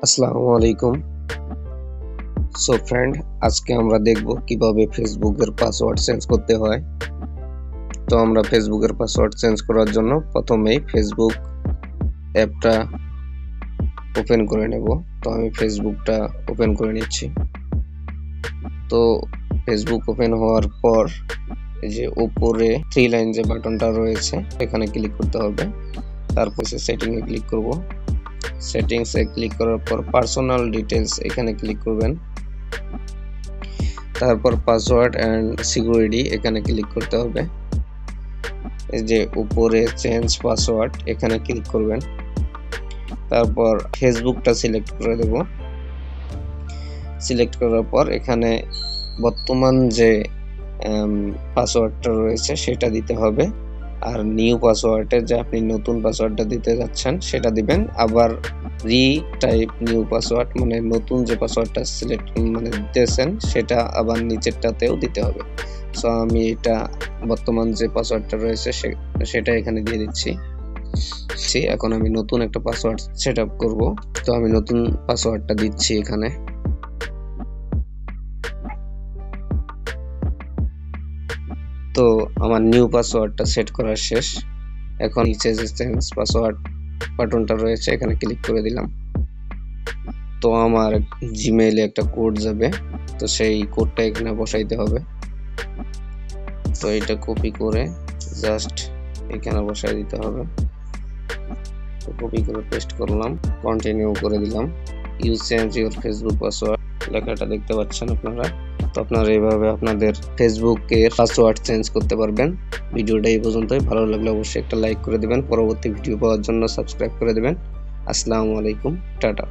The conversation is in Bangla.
আসসালামু আলাইকুম। সো ফ্রেন্ড, আজকে আমরা দেখব কিভাবে ফেসবুকের পাসওয়ার্ড চেঞ্জ করতে হয়। তো আমরা ফেসবুকের পাসওয়ার্ড চেঞ্জ করার জন্য প্রথমেই ফেসবুক অ্যাপটা ওপেন করে নেব। তো আমি ফেসবুকটা ওপেন করে নিচ্ছি। তো ফেসবুক ওপেন হওয়ার পর এই যে উপরে থ্রি লাইন যে বাটনটা রয়েছে এখানে ক্লিক করতে হবে। তারপর সেটিংয়ে ক্লিক করব। সেটিংসে ক্লিক করার পর পার্সোনাল ডিটেইলস এখানে ক্লিক করবেন। তারপর পাসওয়ার্ড এন্ড সিকিউরিটি এখানে ক্লিক করতে হবে। এই যে উপরে চেঞ্জ পাসওয়ার্ড এখানে ক্লিক করবেন। তারপর ফেসবুকটা সিলেক্ট করে দেব। সিলেক্ট করার পর এখানে বর্তমান যে পাসওয়ার্ডটা রয়েছে সেটা দিতে হবে, আর নিউ পাসওয়ার্ডে যে আপনি নতুন পাসওয়ার্ডটা দিতে যাচ্ছেন সেটা দিবেন। আবার টাইপ নিউ পাসওয়ার্ড মানে নতুন যে পাসওয়ার্ডটা সিলেক্ট দিতেছেন সেটা আবার নিচেরটাতেও দিতে হবে। সো আমি এটা বর্তমান যে পাসওয়ার্ডটা রয়েছে সেটা এখানে দিয়ে দিচ্ছি। এখন আমি নতুন একটা পাসওয়ার্ড সেটআপ করব। তো আমি নতুন পাসওয়ার্ডটা দিচ্ছি এখানে। তো আমার নিউ পাসওয়ার্ডটা সেট করা শেষ। এখন নিচে যে চেঞ্জ পাসওয়ার্ড বাটনটা রয়েছে এখানে ক্লিক করে দিলাম। তো আমার জিমেইলে একটা কোড যাবে, তো সেই কোডটা এখানে বসাইতে হবে। তো এটা কপি করে জাস্ট এখানে বসাই দিতে হবে। তো কপি করে পেস্ট করলাম, কন্টিনিউ করে দিলাম। You change your Facebook password লেখাটা দেখতে পাচ্ছেন আপনারা। তো আপনারা এইভাবে আপনাদের ফেসবুকের পাসওয়ার্ড চেঞ্জ করতে পারবেন। ভিডিওটা এই পর্যন্তই। ভালো লাগলে অবশ্যই একটা লাইক করে দিবেন। পরবর্তী ভিডিও পাওয়ার জন্য সাবস্ক্রাইব করে দিবেন। আসসালামু আলাইকুম, টাটা।